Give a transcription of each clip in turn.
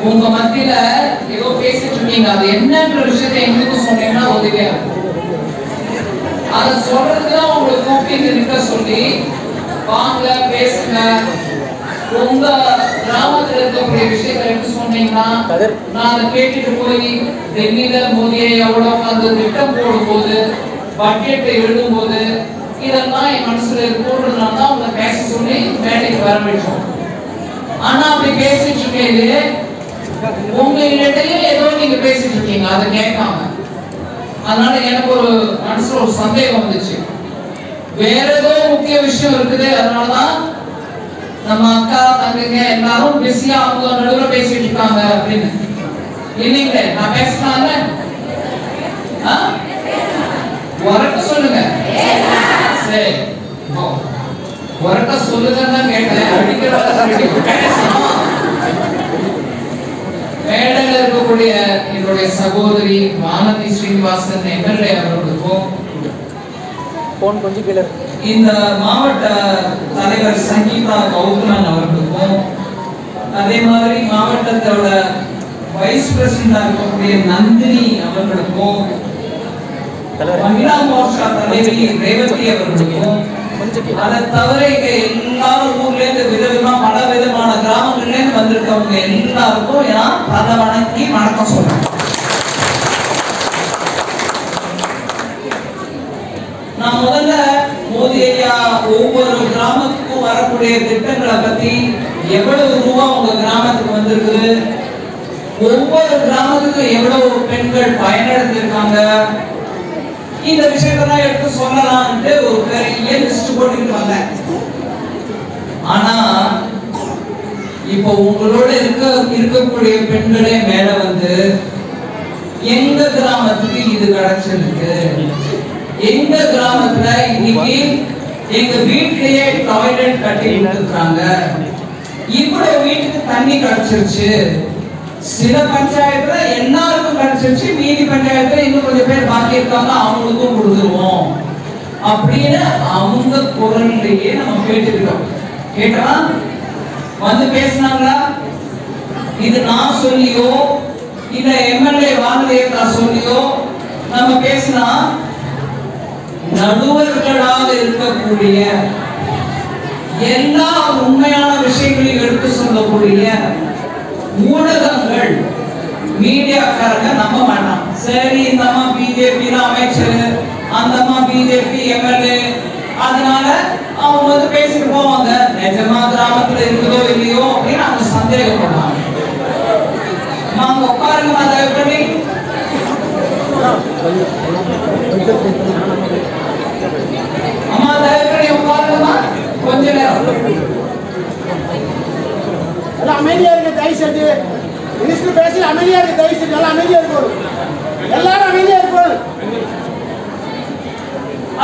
உங்க மத்தியில ஏதோ பேசிட்டு இருக்கீங்க, அது என்னன்ற விஷயத்தை எங்களுக்கு சொன்னீங்கன்னா உதவியா இருக்கும். அதை சொல்றதுதான் உங்களுக்கு கூப்பிட்டு நிற்க சொல்லி வாங்க பேசுங்க. உங்க கிராமத்துல இருக்கக்கூடிய விஷயத்தை எடுத்து சொன்னீங்கன்னா நான் அதை கேட்டுட்டு போய் டெல்லியில மோதியை எவ்வளவு அந்த திட்டம் போடும்போது பட்ஜெட் எழுதும் போது இதெல்லாம் என் மனசுல இருக்குன்றதுனால தான் உங்களை பேச சொல்லி வேலைக்கு வர வச்சோம். ஆனா அப்படி பேசிட்டு இருக்கீங்க, உங்க இடையே ஏதோ நீங்க பேசிட்டு இருக்கீங்க, அதை கேட்காம. அதனால எனக்கு ஒரு மனசுல ஒரு சந்தேகம் வந்துச்சு, வேற ஏதோ முக்கிய விஷயம் இருக்குது. அதனாலதான் நம்ம அக்கா தங்கைங்க எல்லாரும் பிஸியா அவங்க நடுவுல பேசிட்டு இருக்காங்க அப்படின்னு. இல்லைங்களே, நான் பேசலாம்ல? உரட்ட சொல்லுங்க. சரி, உரட்ட சொல்லுங்கன்னு தான் கேட்டேன். மேடையில் இருக்கக்கூடிய என்னுடைய சகோதரி வானதி ஸ்ரீனிவாசன் எம்எல்ஏ அவர்களுக்கும், இந்த மாவட்ட தலைவர் சங்கீதா கௌதமன் அவர்களுக்கும், அதே மாதிரி மாவட்டத்தோட வைஸ் பிரசிடண்டா இருக்கக்கூடிய நந்தினி அவர்களுக்கும், மகிழா மோர்ச்சா தலைவி ரேவதி அவர்களுக்கும், அதை தவிர இங்க எல்லாரும் ஊர்ல இருந்து விதவிதமா பல விதமான கிராமங்கள்ல இருந்து வந்திருக்கவங்க எல்லாருக்கும் நான் பல வணங்கி வணக்கம் சொல்றேன். நான் முதல்ல மோதி ஐயா ஒவ்வொரு கிராமத்துக்கும் வரக்கூடிய திட்டங்களை பத்தி, எவ்வளவு ரூபா உங்க கிராமத்துக்கு வந்திருக்கு, ஒவ்வொரு கிராமத்துக்கும் எவ்வளவு பெண்கள் பயனடைந்திருக்காங்க, இந்த விஷயத்தெல்லாம் எடுத்து சொல்லலாம்னு ஒரு பெரிய லிஸ்ட் போட்டுக்கிட்டு வந்தேன். ஆனா இப்ப உங்களோட இருக்கக்கூடிய பெண்களே மேல வந்து எங்க கிராமத்துக்கு இது கிடைச்சிருக்கு, எங்க கிராமத்துல இன்னைக்கு எங்க வீட்லயே டாய்லெட் கட்டி கொடுத்துருக்காங்க, இவ்வளவு வீட்டுக்கு தண்ணி கிடைச்சிருச்சு, சில பஞ்சாயத்துல எல்லாருக்கும் கிடைச்சிருச்சு, மீதி பஞ்சாயத்துல இன்னும் கொஞ்சம் பேர் பாக்கி இருக்காங்க, அவங்களுக்கும் கொடுத்துருவோம் அப்படின்னு அவங்க குரல்லையே நம்ம கேட்டுக்கிறோம். கேட்டா வந்து பேசினாங்களா? இது நான் சொல்லியோ இல்ல எம்எல்ஏ வானதியக்கா சொல்லியோ நம்ம பேசினா, நடுவர்களாக இருக்கக்கூடிய எல்லா உண்மையான விஷயங்களையும் எடுத்து சொல்லக்கூடிய ஊடகங்கள், மீடியாக்காரங்க நம்ப மாட்டான். சரி, இந்த அம்மா பிஜேபி அமைச்சர், அந்த அம்மா பிஜேபி எம்எல்ஏ, அதனால அவங்க வந்து பேசிட்டு போவாங்க. நிஜமா கிராமத்துல இருக்குதோ இல்லையோ அப்படின்னு அவங்க சந்தேகப்படுவாங்க. நாங்க உட்காருங்க, தயவு பண்ணி அம்மா தயவு பண்ணி உட்காருங்கம்மா, கொஞ்ச நேரம் அமைதியா இருக்க. தயவு செஞ்சு மினிஸ்டர் பேசி அமைதியா இருக்க. தயவு செஞ்சு எல்லாம் அமைதியா இருக்கணும், எல்லாரும் அமைதியா இருக்கணும்.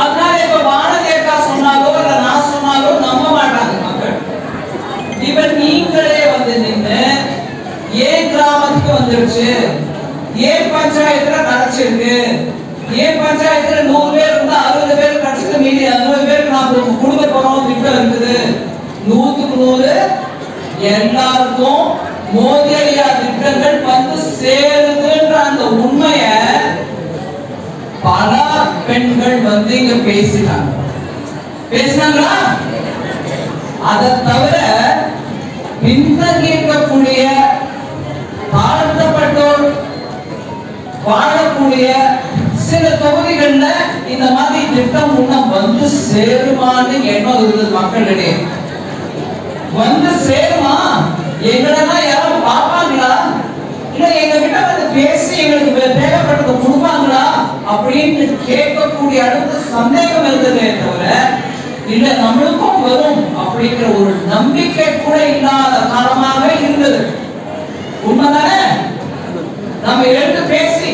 அதனால இப்ப வானதியக்கா சொன்னாலோ இல்ல நான் சொன்னாலோ நம்ப மாட்டாங்க மக்கள். இப்ப நீங்களே வந்து நின்று ஏன் கிராமத்துக்கு வந்துருச்சு, ஏன் பஞ்சாயத்துல கிடைச்சிருக்கு, ஏன் பஞ்சாயத்துல 100 பேர் இருந்தா 60 பேர் கிடைச்சிருக்கு, மீதி 60 பேருக்கு நான் கொடுக்க போறோம் திட்டம் இருக்குது, 100க்கு 100 எல்லாருக்கும் மோதி ஐயா திட்டங்கள் வந்து சேருதுன்ற அந்த உண்மைய பல பெண்கள் வந்து இங்க பேசினாங்களா? அதை தவிர பின்தங்கி இருக்கக்கூடிய தாழ்த்தப்பட்டோர் வாழக்கூடிய சில தொகுதிகள்ல இந்த மாதிரி திட்டம் இன்னும் வந்து சேருமான்னு எண்ணம் இருந்தது மக்களிடையே. வந்து சேருமா? எங்களெல்லாம் யாரும் பார்ப்பாங்களா, இல்ல எங்க கிட்ட வந்து பேசி எங்களுக்கு தேவைப்பட்டதை கொடுப்பாங்களா அப்படின்னு கேட்கக்கூடிய அளவுக்கு சந்தேகம் இருந்ததே தவிர, இல்ல நம்மளுக்கும் வரும் அப்படிங்கிற ஒரு நம்பிக்கை கூட இல்லாத காலமாக இருந்தது. உண்மைதானே? நம்ம எடுத்து பேசி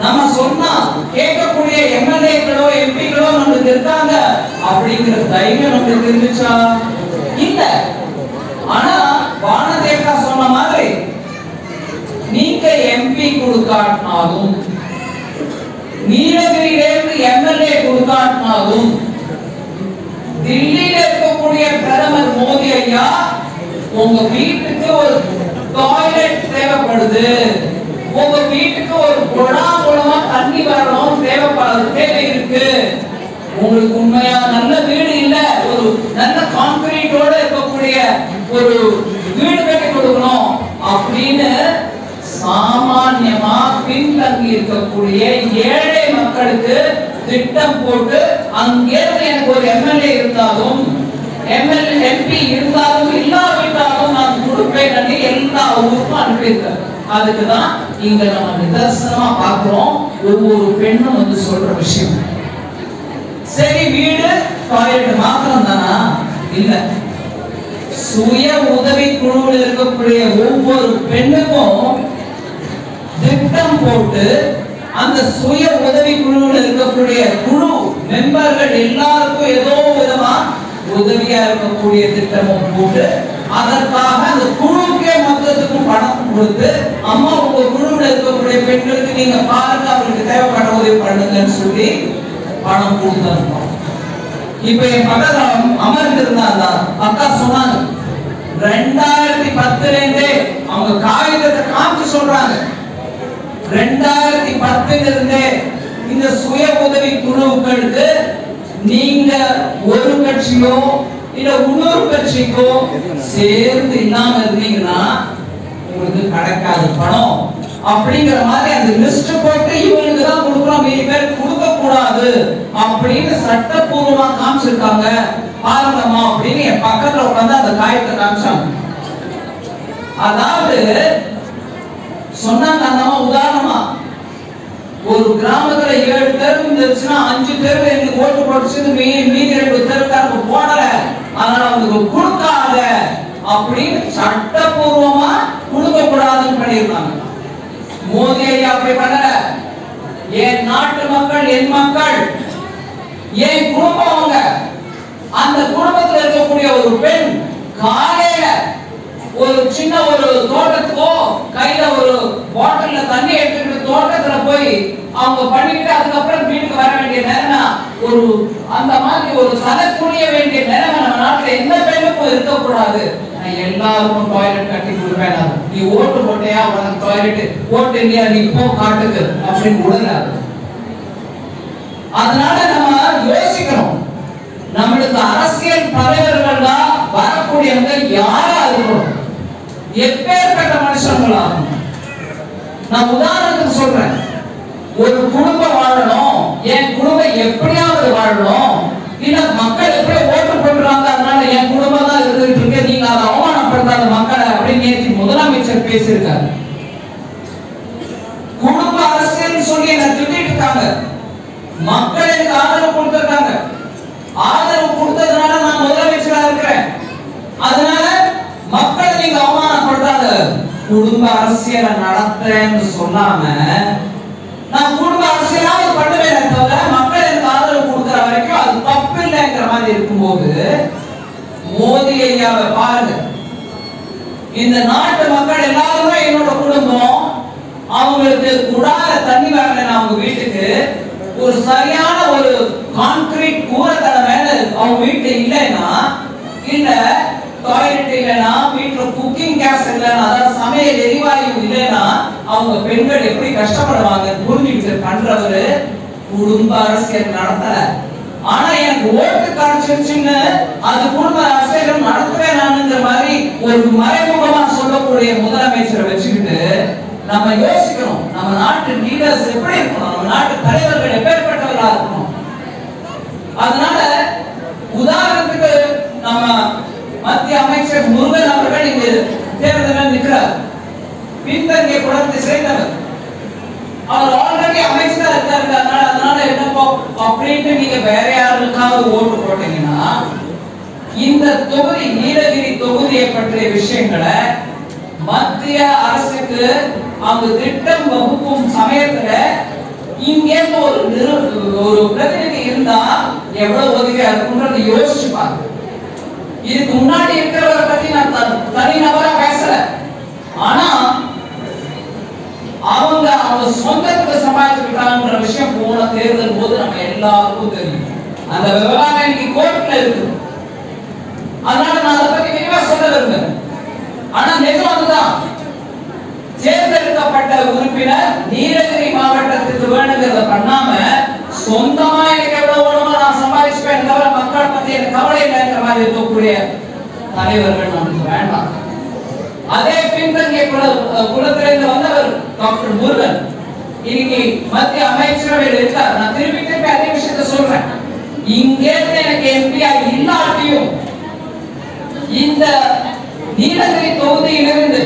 நம்ம சொன்னா கேட்கக்கூடிய எம்எல்ஏக்களோ எம்பிக்களோ நம்மளுக்கு இருக்காங்க அப்படிங்கிற தைரியம் நம்மளுக்கு இருந்துச்சா? இல்ல. ஆனா வானதியக்கா சொன்ன மாதிரி நீங்க எம்பி கொடுக்காட்டினாலும், நீலகிரியிலிருந்து எம்எல்ஏ கொடுக்காட்டினாலும், தில்லியில இருக்கக்கூடிய பிரதமர் மோடி ஐயா உங்க வீட்டுக்கு ஒரு டாய்லெட் தேவைப்படுது. உங்க வீட்டுக்கு ஒரு குழாய் மூலமா தண்ணி வரணும் தேவை இருக்கு. உங்களுக்கு உண்மையா நல்ல வீடு இல்ல, ஒரு நல்ல கான்கிரீட்டோட இருக்கக்கூடிய ஒரு வீடு கட்டி கொடுக்கணும் அப்படின்னு சாமான்யமா பின்தங்கி இருக்கக்கூடிய ஏழை மக்களுக்கு திட்டம் போட்டு அங்கே எனக்கு ஒரு எம்எல்ஏ இருந்தாலும் எம்பி இருந்தாலும் இல்லாவிட்டாலும் நான் கொடுப்பேன் எல்லா ஊருக்கும் அனுப்பியிருக்கேன். அதுக்குதான் இங்க நம்ம நிதர்சனமா பார்க்கிறோம். ஒவ்வொரு பெண்ணும் வந்து சொல்ற விஷயம், சரி வீடு டாய்லெட் மாத்திரம் தானா? இல்ல, சுய உதவி குழுவில் இருக்கக்கூடிய ஒவ்வொரு பெண்ணுக்கும் திட்டம் போட்டு அந்த சுய உதவி குழுவில் இருக்கக்கூடிய குழு மெம்பர்கள் எல்லாருக்கும் ஏதோ விதமா உதவியா இருக்கக்கூடிய திட்டமும் போட்டு அதற்காக அந்த குழுக்கே மொத்தத்துக்கும் பணம் கொடுத்து, அம்மா உங்க குழுவில் இருக்கக்கூடிய பெண்களுக்கு நீங்க பாருங்க, அவங்களுக்கு தேவைப்பட்ட உதவி பண்ணுங்கன்னு சொல்லி பணம் கொடுத்துருக்கோம். இப்ப என் பக்கத்துல அமர்ந்திருந்தாங்க அக்கா சொன்னாங்க, 2010 அவங்க காகிதத்தை காமிச்சு சொல்றாங்க, 2010 இந்த சுய உதவி குழுக்களுக்கு நீங்க ஒரு கட்சியோ இல்ல இன்னொரு கட்சிக்கோ சேர்ந்து இல்லாம இருந்தீங்கன்னா உங்களுக்கு கிடைக்காது பணம் அப்படிங்கிற மாதிரி அந்த லிஸ்ட் போட்டு இவங்களுக்கு தான் கொடுக்குறோம், மீதி பேர் கொடுக்க கூடாது அப்படின்னு சட்டப்பூர்வமா காமிச்சிருக்காங்க பாருங்கம்மா அப்படின்னு என் பக்கத்துல உட்காந்து அந்த காயத்தை காமிச்சாங்க. அதாவது சொன்னாங்க அந்த உதாரணமா, ஒரு கிராமத்துல 7 தெரு இருந்துச்சுன்னா 5 தெரு எங்களுக்கு ஓட்டு போட்டுச்சு, மீதி 2 தெருக்காரங்க போடல, அதனால அவங்களுக்கு கொடுக்காத அப்படின்னு சட்டப்பூர்வமா கொடுக்க கூடாதுன்னு பண்ணிருக்காங்க. மோடி ஐயா அப்படி பண்ணல. என் நாட்டு மக்கள், என் மக்கள், என் குடும்பம், அவங்க அந்த குடும்பத்தில் இருக்கக்கூடிய ஒரு பெண் காலையில ஒரு சின்ன ஒரு தோட்டத்துக்கோ கையில ஒரு பாட்டில்ல தண்ணி எடுத்துட்டு தோட்டத்துல போய் அவங்க பண்ணிட்டு அதுக்கப்புறம் வீட்டுக்கு வர வேண்டிய நிலைமை, ஒரு அந்த மாதிரி ஒரு தலை குனிய வேண்டிய நிலைமை நம்ம நாட்டுல எந்த பெண்ணுக்கும் இருக்கக்கூடாது. நான் எல்லாருக்கும் டாய்லெட் கட்டி கொடுப்பேன், நீ ஓட்டு போட்டியா உனக்கு டாய்லெட், ஓட்டு இல்லையா நீ போ காட்டுக்கு அப்படின்னு விடலாது. அதனால நம்ம யோசிக்கணும், நம்மளுக்கு அரசியல் தலைவர்கள் தான் வரக்கூடியவங்க யாரா இருக்கணும், எப்பேற்பட்ட மனுஷங்களா. நான் உதாரணத்துக்கு சொல்றேன், ஒரு குடும்பம் வாழணும், என் குடும்பம் எப்படியாவது வாழணும், இல்ல மக்கள் எப்படி ஓட்டு போடுறாங்க அதனால என் குடும்பம் தான் இருந்துட்டு இருக்கு, நீங்க அதை அவமானப்படுத்தாத மக்களை அப்படின்னு நேற்று முதலமைச்சர் பேசியிருக்காரு. குடும்ப அரசியல் சொல்லி என்ன திட்டிட்டு இருக்காங்க, மக்கள் எனக்கு ஆதரவு கொடுத்திருக்காங்க, ஆதரவு கொடுத்ததுனால நான் முதலமைச்சரா இருக்கிறேன், அதனால மக்களை நீங்க அவமானப்படுத்தாத. குடும்ப அரசியலை நடத்துறேன்னு சொல்லாம நான் குடும்ப அரசியலாவது பண்ணுவேன் தவிர மக்கள் எனக்கு ஆதரவு கொடுக்கிற வரைக்கும் அது தப்பு இல்லைங்கிற மாதிரி இருக்கும்போது மோடி ஐயாவை பாருங்க. இந்த நாட்டு மக்கள் எல்லாருமே என்னோட குடும்பம், அவங்களுக்கு குடால தண்ணி வரல, அவங்க வீட்டுக்கு ஒரு சரியான ஒரு கான்கிரீட் கூரைத்தலை மேல அவங்க வீட்டு இல்லைன்னா, இல்ல டாய்லெட் இல்லைன்னா, வீட்டுல குக்கிங் கேஸ் இல்லைன்னா, அதாவது சமையல் எரிவாயு இல்லைன்னா அவங்க பெண்கள் எப்படி கஷ்டப்படுவாங்க புரிஞ்சுக்கிட்டு பண்றவரு குடும்ப அரசியல் நடத்தல. ஆனா எனக்கு ஓட்டு கிடைச்சிருச்சுன்னு அது குடும்ப அரசியல் நடத்துவேன் நானுங்கிற மாதிரி ஒரு மறைமுகமா சொல்லக்கூடிய முதலமைச்சரை வச்சுக்கிட்டு நம்ம யோசிக்கணும், நம்ம நாட்டு லீடர்ஸ் எப்படி இருக்கணும், நம்ம நாட்டு தலைவர்கள் எப்பேற்பட்டவர்களா இருக்கணும். அதனால உதாரணத்துக்கு நம்ம மத்திய அமைச்சர் முருகன் அவர்கள் இங்கு தேர்தலில் நிற்கிறார், பின்தங்கிய குலத்தை சேர்ந்தவர், அவர் ஆல்ரெடி அமைச்சரா இருக்காரு, அதனால என்னப்போ அப்படின்னு நீங்க வேற யாருக்காவது ஓட்டு போட்டீங்கன்னா இந்த தொகுதி நீலகிரி தொகுதியை பற்றிய விஷயங்களை மத்திய அரசுக்கு அவங்க திட்டம் வகுக்கும் சமயத்துல இங்க ஒரு பிரதிநிதி இருந்தா எவ்வளவு உதவியா இருக்கும்ன்றத யோசிச்சு பாருங்க. இதுக்கு முன்னாடி இருக்கிறவரை பத்தி நான் தனிநபரா பேசல, ஆனா அவங்க சொந்தத்துக்கு சமாளிச்சுக்கிட்டாங்கன்ற விஷயம் போன தேர்தல் போது நம்ம எல்லாருக்கும் தெரியும். அந்த விவகாரம் இன்னைக்கு கோர்ட்ல இருக்கு, அதனால நான் அதை பத்தி விரிவா சொல்ல விரும்புறேன். ஆனா நிஜம் அதுதான், தேர்ந்தெடுக்கப்பட்ட உறுப்பினர் நீலகிரி மாவட்டத்துக்கு வேணுங்கிறத பண்ணாம சொந்தமா எனக்கு எவ்வளவு வேணுமோ நான் சம்பாதிச்சுப்பேன் தவிர மக்கள் பத்தி எனக்கு கவலை இல்லைங்கிற மாதிரி இருக்கக்கூடிய தலைவர்கள் நமக்கு வேண்டாம். அதே பின்தங்கிய குலத்திலிருந்து வந்தவர் டாக்டர் முருகன் இன்னைக்கு மத்திய அமைச்சரவையில் இருக்கார். நான் திருப்பி அதே விஷயத்த சொல்றேன். இங்கே எனக்கு எம்பியா இல்லாட்டியும் இந்த நீலகிரி தொகுதியிலிருந்து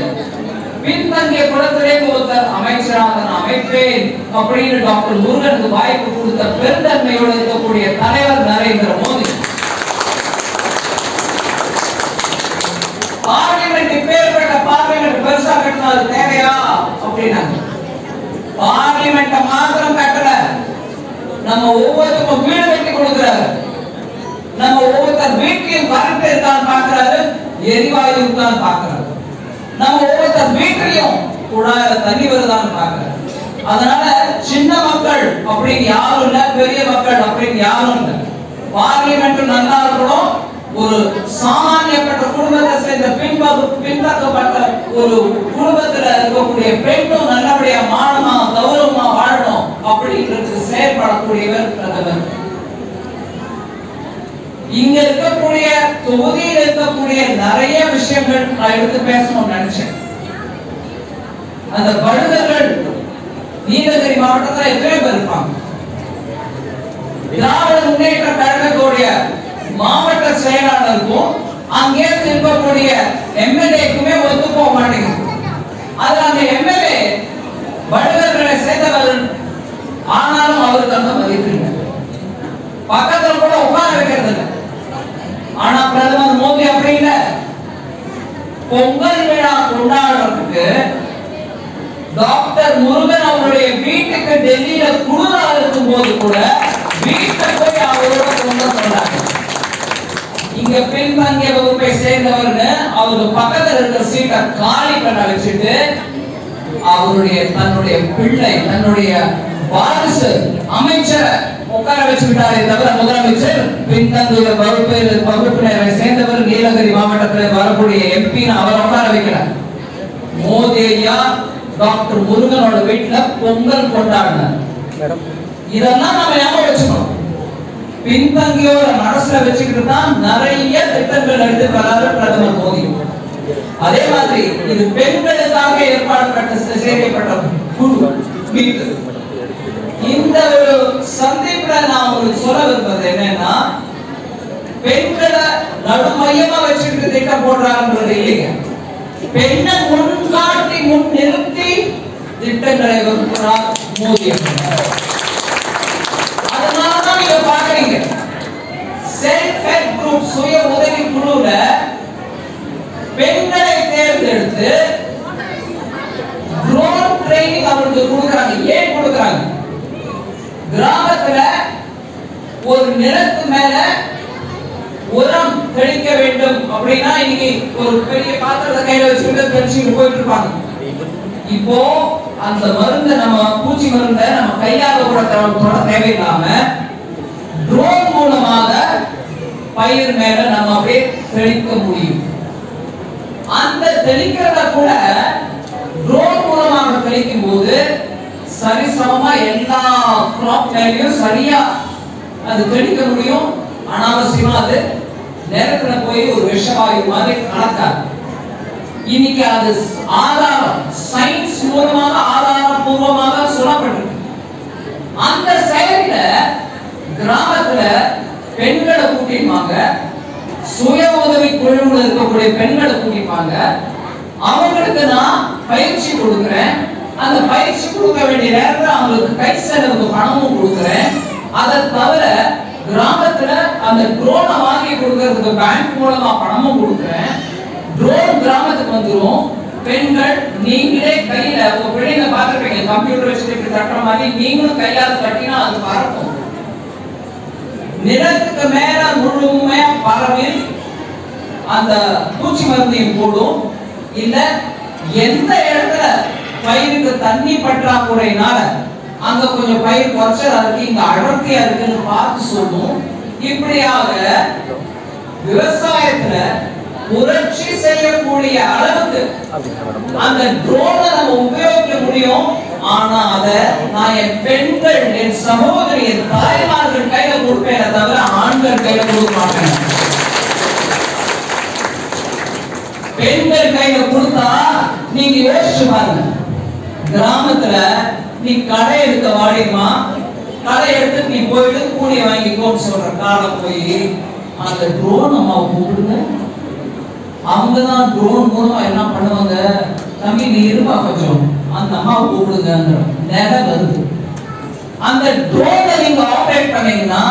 பின்தங்கிய குலத்திலிருந்து ஒருத்தர் அமைச்சராக நான் அமைப்பேன் அப்படின்னு டாக்டர் முருகனுக்கு வாய்ப்பு கொடுத்த பெருந்தன்மையோடு இருக்கக்கூடிய தலைவர் நரேந்திர மோடி. பார்லிமெண்ட் இப்பேற்பட்ட பார்லிமெண்ட் பெருசா கட்டினா அது தேவையா அப்படின்னா பார்லிமெண்ட மாத்திரம் கட்டல, நம்ம ஒவ்வொருத்தருக்கும் வீடு கட்டி கொடுக்கிறாரு. நம்ம ஒவ்வொருத்தர் வீட்டையும் கரண்ட் இருக்கான்னு பாக்குறாரு, எரிவாயு இருக்கான்னு பாக்குறாரு. நம்ம ஒவ்வொருத்தர் வீட்டிலையும் குழாயில தண்ணி வருதான்னு பாக்குறாரு. அதனால சின்ன மக்கள் அப்படின்னு யாரும் இல்ல, பெரிய மக்கள் அப்படின்னு யாரும் இல்ல. பார்லிமெண்ட் நல்லா இருக்கணும். ஒரு சாமானியப்பட்ட குடும்பத்தை சேர்ந்த பின்தக்கப்பட்ட ஒரு குடும்பத்துல இருக்கக்கூடிய பெண்ணும் நல்லபடியா மானமா கௌரவமா வாழணும் அப்படின்றது செயல்படக்கூடியவர் பிரதமர். இங்க இருக்கக்கூடிய தொகுதியில் இருக்கக்கூடிய நிறைய விஷயங்கள் நான் எடுத்து பேசணும்னு நினைச்சேன். அந்த பழுதர்கள் நீலகிரி மாவட்டத்தில் எத்தனை பேர் இருப்பாங்க? திராவிட முன்னேற்ற கழகத்துடைய மாவட்ட செயலாளருக்கும் அங்கே இருக்கக்கூடிய எம்எல்ஏக்குமே ஒத்து போக மாட்டேங்குது. அதுல அந்த எம்எல்ஏ பழுதர்களை சேர்ந்தவர், ஆனாலும் அவருக்கு அந்த மதிப்பு இல்லை, பக்கத்துல கூட உட்கார வைக்கிறது இல்லை. ஆனா பிரதமர் மோடி அப்படி இல்லை. பொங்கல் விழா கொண்டாடுறதுக்கு டாக்டர் முருகன் அவருடைய வீட்டுக்கு டெல்லியில குளிரா இருக்கும் போது கூட வீட்டை போய் அவரோட பொங்கல் கொண்டாடு. இங்க பின்தங்கிய வகுப்பை சேர்ந்தவர்னு அவருக்கு பக்கத்துல இருக்கிற சீட்டை காலி பண்ண வச்சுட்டு தன்னுடைய பிள்ளை தன்னுடைய வாரிசு அமைச்சரை உட்கார வச்சுக்கிட்டாரே தவிர முதலமைச்சர் பின்தங்கிய வகுப்பினரை சேர்ந்தவர் நீலகிரி மாவட்டத்தில் வரக்கூடிய எம்பி அவரை உட்கார வைக்கிறார். மோடி ஐயா டாக்டர் முருகனோட வீட்டுல பொங்கல் கொண்டாடினார். இதெல்லாம் நாம ஞாபகம் வச்சுக்கணும். பின்தங்கியோட மனசுல வச்சுக்கிட்டு தான் நிறைய திட்டங்கள் எடுத்து வராரு பிரதமர் மோடி. அதே மாதிரி இது பெண்களுக்காக ஏற்பாடு செய்யப்பட்ட குழு. இந்த ஒரு சந்திப்புல நான் உங்களுக்கு சொல்ல விரும்புறது என்னன்னா, பெண்களை நடுமையமா வச்சுக்கிட்டு திட்டம் போடுறாங்கன்றது இல்லைங்க. பெண்ணை முன்காட்டி முன் நிறுத்தி திட்டங்களை வகுக்கிறார் மோடி. அதனாலதான் நீங்க பாக்குறீங்க செல்ஃப் ஹெல்ப் குரூப், சுய உதவி குழுல பெண்களை தேர்ந்தெடுத்து ட்ரோன் ட்ரைனிங் அவங்களுக்கு கொடுக்கறாங்க. ஏன் கொடுக்கறாங்க? கிராமத்துல ஒரு நிலத்து மேல உரம் தெளிக்க வேண்டும் அப்படின்னா இன்னைக்கு ஒரு பெரிய பாத்திரத்தை கையில வச்சுக்கிட்டு தெளிச்சுட்டு போயிட்டு இருப்பாங்க. இப்போ அந்த மருந்து, நம்ம பூச்சி மருந்தை நம்ம கையால கூட தேவையில்லாம ட்ரோன் மூலமாக பயிர் மேல நம்ம அப்படியே தெளிக்க முடியும். அந்த தெளிக்கிறத கூட ட்ரோன் மூலமாக தெளிக்கும் போது சரிசமமா எல்லா கிராப் மேலயும் சரியா அது தெளிக்க முடியும். அனாவசியமா அது நேரத்துல போய் ஒரு விஷவாயு மாதிரி கலக்காது. இன்னைக்கு அது ஆதாரம், சயின்ஸ் மூலமாக ஆதாரபூர்வமாக சொல்லப்பட்டிருக்கு. அந்த செயல்ல கிராமத்துல பெண்களை கூட்டிப்பாங்க, சுய உதவி குழுவில் இருக்கக்கூடிய பெண்களை கூட்டிப்பாங்க. அவங்களுக்கு நான் பயிற்சி கொடுக்கிறேன். அந்த பயிற்சி கொடுக்க வேண்டிய நேரத்தில் அவங்களுக்கு கை செலவுக்கு பணமும் கொடுக்கிறேன். அதை தவிர கிராமத்துல அந்த ட்ரோனை வாங்கி கொடுக்கறதுக்கு பேங்க் மூலமா பணமும் கொடுக்கிறேன். ட்ரோன் கிராமத்துக்கு வந்துரும். பெண்கள் நீங்களே கையில உங்க பிள்ளைங்க பார்த்துருப்பீங்க, கம்ப்யூட்டர் வச்சுட்டு தட்டுற மாதிரி நீங்களும் கையால தட்டினா அது பறக்கும். நிலத்துக்கு மேல முழுமையா பரவி அந்த பூச்சி மருந்தையும் போடும். இல்ல எந்த இடத்துல பயிருக்கு தண்ணி பற்றாக்குறையினால அங்க கொஞ்சம் பயிர் குறைச்சல் இருக்கு, இங்க அடர்த்தியா இருக்குன்னு பார்த்து சொல்லும். இப்படியாக விவசாயத்துல புரட்சி செய்யக்கூடிய அளவுக்கு அந்த ட்ரோனை நம்ம உபயோகிக்க முடியும். ஆனா அத நான் என் பெண்கள், என் சகோதரி, என் தாய்மார்கள் கையில கொடுப்பேன் தவிர ஆண்கள் கையில கொடுக்க மாட்டேன். பெண்கள் கையில கொடுத்தா நீங்க யோசிச்சு பாருங்க, கிராமத்துல நீ கடை எடுக்க வாடிமா, கடை எடுத்து நீ போயிட்டு கூலி வாங்கிக்கோன்னு சொல்ற காலம் போய் அந்த ட்ரோன் அம்மா கூப்பிடுங்க. அவங்கதான் ட்ரோன் மூலமா என்ன பண்ணுவாங்க, தம்பி நீ இருப்பா கொஞ்சம், அந்த அம்மாவை கூப்பிடுங்க. நேர வருது. அந்த ட்ரோனை நீங்க ஆபரேட் பண்ணீங்கன்னா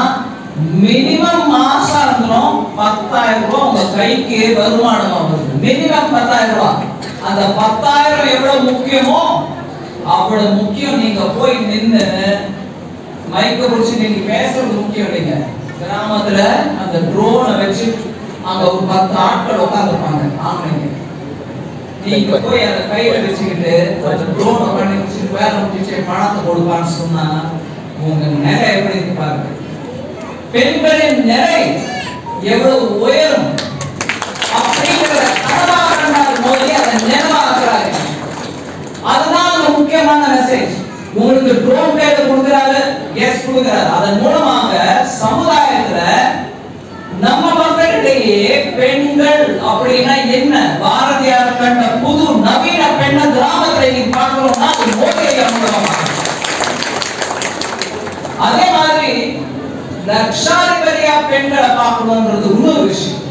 மினிமம் மாசம் இருந்தோம் 10,000 ரூபாய் உங்க கைக்கு வருமானம் வருது. மினிமம் 10,000 ரூபாய். அந்த 10,000 எவ்வளவு முக்கியமோ அவ்வளவு முக்கியம். நீங்க போய் நின்று மைக்க பிடிச்சி நீங்க பேசுறது முக்கியம் இல்லைங்க. கிராமத்துல அந்த ட்ரோனை வச்சு அங்க ஒரு 10 ஆட்கள் உட்காந்துருப்பாங்க ஆம்பளைங்க. நீங்க போய் அந்த கையில வச்சுக்கிட்டு அந்த ட்ரோனை பண்ணி வச்சுட்டு வேலை முடிச்சு பணத்தை கொடுப்பான்னு சொன்னா உங்க நிலை எப்படி இருக்கு பாருங்க. பெண்களின் நிலை எவ்வளவு உயரும் அப்படிங்கிற கனவாக போது அதை நினைவாக்குறாங்க. அதுதான் முக்கியமான மெசேஜ். உங்களுக்கு ட்ரோன் கையில கொடுக்கிறாரு, எஸ் கொடுக்கிறாரு. அதன் மூலமாக சமுதாயத்துல நம்ம மக்களிடையே பெண்கள் அப்படின்னா என்ன, பாரதியார் கண்ட புது நவீன பெண்ண கிராமத்துல நீங்க பார்க்கணும்னா மோதியை மூலமா. அதே மாதிரி லட்சாதிபதியா பெண்களை பார்க்கணும்ன்றது இன்னொரு விஷயம்.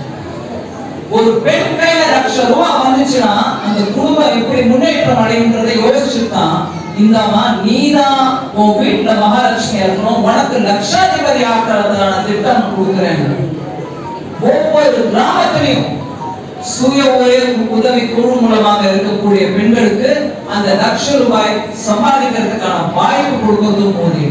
ஒரு பெண் கையில ₹1,00,000 வந்துச்சுன்னா அந்த குடும்பம் எப்படி முன்னேற்றம் அடையுன்றதை யோசிச்சுதான் இந்தமா நீதான் உன் வீட்டுல மகாலட்சுமி இருக்கணும், உனக்கு லட்சாதிபதி ஆக்கிறதுக்கான திட்டம் கொடுக்குறேன். ஒவ்வொரு கிராமத்திலையும் சுய உதவி குழு மூலமாக இருக்கக்கூடிய பெண்களுக்கு அந்த ₹1,00,000 சம்பாதிக்கிறதுக்கான வாய்ப்பு கொடுக்கறதும் போது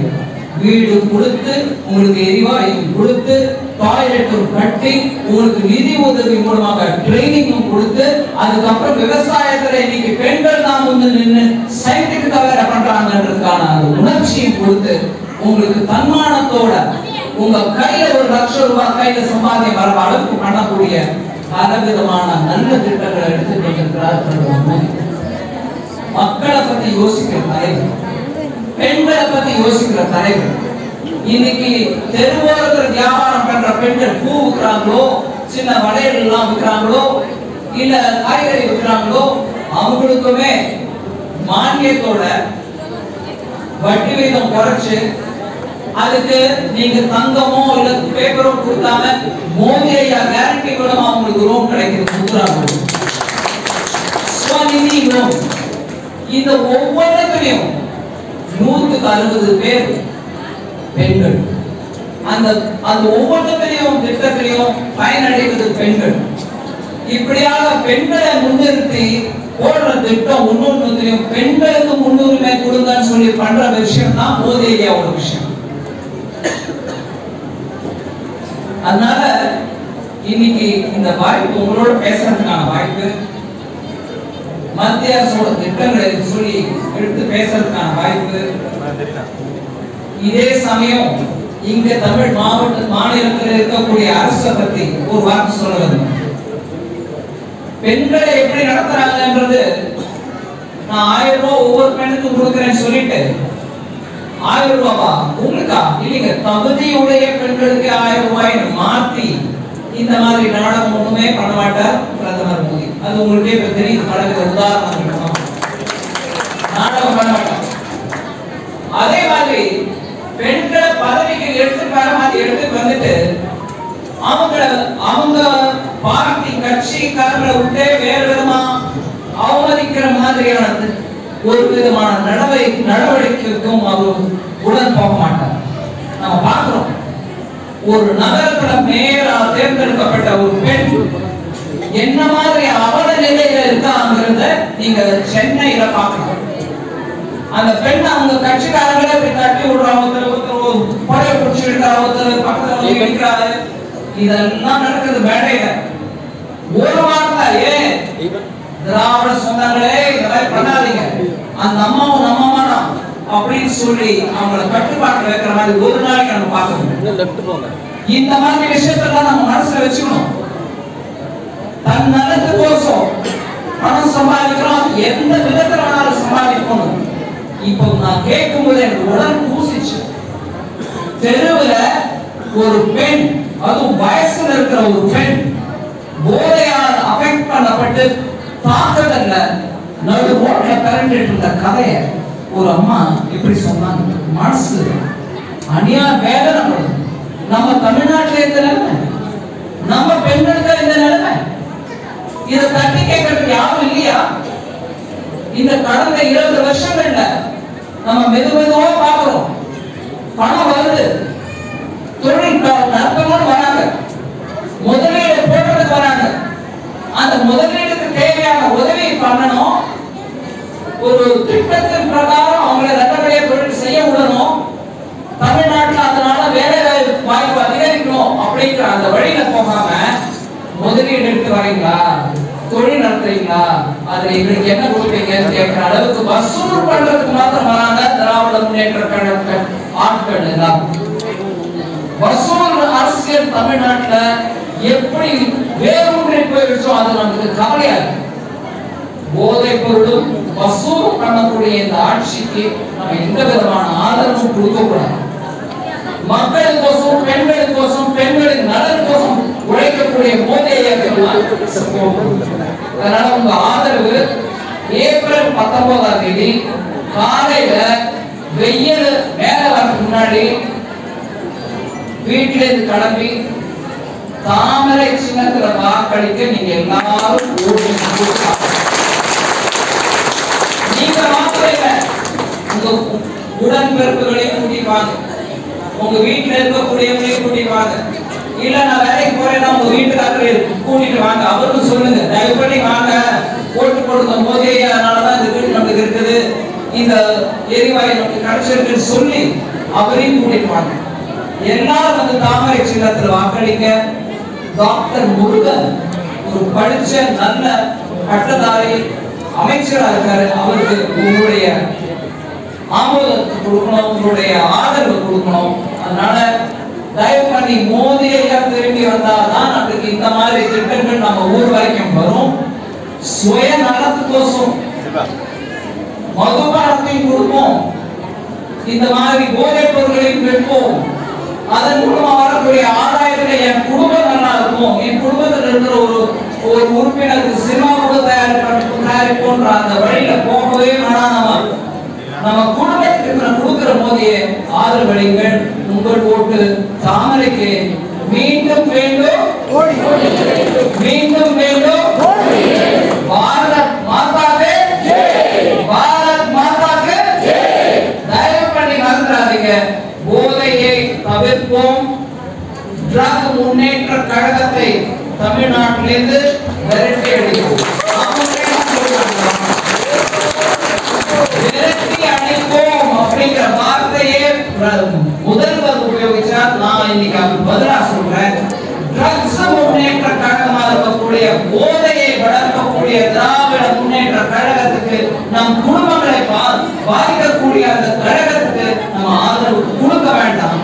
வீடு கொடுத்து உங்களுக்கு எரிவாயு கொடுத்து டாய்லெட் கட்டி உங்களுக்கு நிதி உதவி மூலமாக ட்ரைனிங்கும் கொடுத்து அதுக்கப்புறம் விவசாயத்துல இன்னைக்கு பெண்கள் தான் வந்து நின்று சயின்டிபிக்கா வேலை பண்றாங்கன்றதுக்கான அந்த உணர்ச்சியும் கொடுத்து உங்களுக்கு தன்மானத்தோட உங்க கையில ஒரு ₹1,00,000 கையில சம்பாதியம் வர அளவுக்கு பண்ணக்கூடிய பலவிதமான நல்ல திட்டங்களை எடுத்துட்டு வந்திருக்கிறார். மக்களை பத்தி யோசிக்கிற தலைவர், பெண்களை பத்தி யோசிக்கிற தலைவர். இன்னைக்கு தெருவோரத்தில் வியாபாரம் பண்ற பெண்கள் பூ விற்கிறாங்களோ, சின்ன வளையல் எல்லாம் விற்கிறாங்களோ, இல்ல காய்கறி விற்கிறாங்களோ, அவங்களுக்குமே மானியத்தோட வட்டி வீதம் குறைச்சு அதுக்கு நீங்க தங்கமோ இல்ல பேப்பரோ கொடுத்தாம மோடி ஐயா கேரண்டி மூலமா அவங்களுக்கு லோன் கிடைக்கிறது கொடுக்குறாங்க. ஸ்வநிதி லோன். இந்த ஒவ்வொருத்தரையும் 160 பேர் பெண்கள். அந்த ஒவ்வொருத்தரையும் திட்டத்திலையும் பயனடைவது பெண்கள். இப்படியாக பெண்களை முன்னிறுத்தி போடுற திட்டம் ஒன்னொன்னுத்தையும் பெண்களுக்கு முன்னுரிமை கொடுங்கன்னு சொல்லி பண்ற விஷயம் தான் மோடி ஐயாவோட விஷயம். அதனால இன்னைக்கு இந்த வாய்ப்பு உங்களோட பேசுறதுக்கான வாய்ப்பு, மத்திய அரசோட திட்டங்களை சொல்லி எடுத்து பேசுறதுக்கான வாய்ப்பு, இதே சமயம் இங்க தமிழ் மாநிலத்தில் இருக்கக்கூடிய அரசை பத்தி ஒரு வார்த்தை சொல்லுவது. பெண்களை எப்படி நடத்துறாங்கன்றது நான் 1000 ரூபாய் ஒவ்வொரு பெண்ணுக்கும் கொடுக்கிறேன்னு சொல்லிட்டு 1000 ரூபாவா உங்களுக்கா இல்லைங்க, தகுதியுடைய பெண்களுக்கு 1000 ரூபாய் மாத்தி இந்த மாதிரி நாடகம் ஒண்ணுமே பண்ண மாட்டார் பிரதமர் மோடி. அது உங்களுக்கே இப்ப தெரியுது. பல உதாரணம் நாடகம் பண்ண மாட்டார். அதே மாதிரி பெண்களை பதவிக்கு எடுத்து வந்துட்டு அவங்க பார்ட்டி கட்சி காரங்களை விட்டு வேறு விதமா அவமதிக்கிற மாதிரியான ஒரு விதமான நடவடிக்கைக்கும் அவர் உடன் போக மாட்டார். நம்ம பார்க்கிறோம், ஒரு நகரத்துல மேயரா தேர்ந்தெடுக்கப்பட்ட ஒரு பெண் என்ன மாதிரி அவல நிலையில இருக்காங்கிறத நீங்க சென்னையில பார்க்கலாம். அந்த பெண் அவங்க கட்சிக்காரங்களே போய் தட்டி விடுறாங்க, ஒருத்தர் பழைய பிடிச்சி விடுறாங்க, ஒருத்தர் பக்கத்துல இருக்கிறாரு. இதெல்லாம் நடக்குது மேடையில. ஒரு வார்த்தை திராவிட சொந்தங்களே இதெல்லாம் பண்ணாதீங்க, அந்த அம்மாவும் நம்ம அம்மா தான் அப்படின்னு சொல்லி அவங்களை கட்டுப்பாட்டு வைக்கிற மாதிரி ஒரு நாளைக்கு நம்ம பார்க்கணும். இந்த மாதிரி விஷயத்தெல்லாம் நம்ம மனசுல வச்சுக்கணும். தன் நலத்துக்கோசம் பணம் சம்பாதிக்கிறோம், எந்த விதத்துல வேணாலும் சம்பாதிக்கணும். இப்போ நான் கேட்கும்போது எனக்கு உடல் பூசிச்சு. தெருவுல ஒரு பெண், அதுவும் வயசுல இருக்கிற ஒரு பெண் போதையால் அஃபெக்ட் பண்ணப்பட்டு தாக்கதல்ல நடு ரோட்ல கரண்டிட்டு இருந்த கதையை ஒரு அம்மா இப்படி சொன்னாங்க. மனசு அநியா வேதனைப்படுது. நம்ம தமிழ்நாட்டில் இந்த நிலைமை, நம்ம பெண்களுக்கு இந்த நிலைமை, இதை தட்டி கேட்கறதுக்கு யாரும் இல்லையா? இந்த கடந்த 20 வருஷங்கள்ல நம்ம மெதுவா பார்க்கிறோம். பணம் வருது, தொழில் நடத்தணும்னு வராங்க, முதலீடு போடுறதுக்கு வராங்க. அந்த முதலீடுக்கு தேவையான உதவி பண்ணணும், ஒரு திட்டத்தின் பிரகாரம் அவங்களை நல்லபடியா தொழில் செய்ய விடணும், தமிழ்நாட்டில் அதனால வேலை வாய்ப்பு அதிகரிக்கணும் அப்படிங்கிற அந்த வழியில போகாம முதலீடு எடுத்து வரீங்களா, தொழில் நடத்துறீங்களா, அதுல எங்களுக்கு என்ன கொடுப்பீங்கன்னு கேட்கிற அளவுக்கு வசூல் பண்றதுக்கு மாத்திரம் வராங்க திராவிட முன்னேற்ற கழக ஆட்கள் எல்லாம். வசூல் அரசியல் தமிழ்நாட்டுல எப்படி வேரூன்றி போயிடுச்சோ அது நமக்கு கவலையா இருக்கு. போதைப் பொருளும் வசூல் பண்ணக்கூடிய இந்த ஆட்சிக்கு நம்ம எந்த விதமான ஆதரவும் கொடுக்க கூடாது. மக்களுக்கோசம், பெண்களுக்கோசம், பெண்களின் நலனுக்கோசம் உழைக்கக்கூடிய மோடி இயக்கம். அதனால உங்க ஆதரவு ஏப்ரல் 19ஆம் தேதி காலையில வெயில் மேல வரதுக்கு முன்னாடி வீட்டில இருந்து கிளம்பி தாமரை சின்னத்துல வாக்களிக்க நீங்க எல்லாரும் நீங்க மாத்திரம் இல்ல, உங்க உடன்பிறப்புகளையும் கூட்டிட்டு வாங்க, உங்க வீட்டுல இருக்கக்கூடியவங்களையும் கூட்டிட்டு வாங்க. இல்ல நான் வேலைக்கு போறேன்னா உங்க வீட்டுக்காரரை கூட்டிட்டு வாங்க, அவருக்கும் சொல்லுங்க தயவு பண்ணி வாங்க, ஓட்டு போடுக்கும் போதே அதனாலதான் இந்த வீடு நமக்கு இருக்குது, இந்த எரிவாயு நமக்கு கிடைச்சிருக்குன்னு சொல்லி அவரையும் கூட்டிட்டு வாங்க. எல்லாரும் வந்து தாமரை சின்னத்துல வாக்களிங்க. டாக்டர் முருகன் ஒரு படிச்ச நல்ல பட்டதாரி அமைச்சரா இருக்காரு, அவருக்கு உங்களுடைய ஆமோதத்தை கொடுக்கணும், உங்களுடைய ஆதரவு கொடுக்கணும். அதனால தயவு பண்ணி மோடி ஐயா திரும்பி வந்தாதான் நமக்கு இந்த மாதிரி திட்டங்கள் நம்ம ஊர் வரைக்கும் வரும். சுய நலத்துக்கோசம் மதுபானத்தையும் கொடுப்போம், இந்த மாதிரி போதைப் பொருட்களையும் விற்போம், அதன் மூலமா வரக்கூடிய ஆதாயத்துல என் குடும்பம் நல்லா இருக்கும், என் குடும்பத்தில் இருக்கிற ஒரு உறுப்பினருக்கு சினிமா கூட தயாரிப்போன்ற அந்த வழியில போகவே வேணாம். நம்ம குடும்பத்துக்கு கொடுக்கிற போதே ஆதரவளிங்கள். உங்கள் ஓட்டு தாமரைக்கு மீண்டும் வேண்டும், மீண்டும் வேண்டும். பாரத் மாதாவே ஜெய், பாரத் மாதாவே ஜெய். தயவு பண்ணி மறந்துடாதீங்க, போதையை தவிர்ப்போம். ட்ரக் முன்னேற்ற கழகத்தை தமிழ்நாட்டிலிருந்து விரட்டி அடிப்போம். விரட்டி அடிப்போம் அப்படிங்கிற வார்த்தையே முதல்வர் உபயோகிச்சார். நான் இன்னைக்கு அதுக்கு பதிலா சொல்றேன், ட்ரக்ஸ் முன்னேற்ற கழகமாக இருக்கக்கூடிய, போதையை வளர்க்கக்கூடிய திராவிட முன்னேற்ற கழகத்துக்கு நம் குடும்பங்களை பாதிக்கக்கூடிய அந்த கழகத்துக்கு நம்ம ஆதரவு கொடுக்க வேண்டாம்.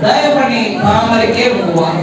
தயவு பண்ணி தாமரைக்கே உருவாங்க.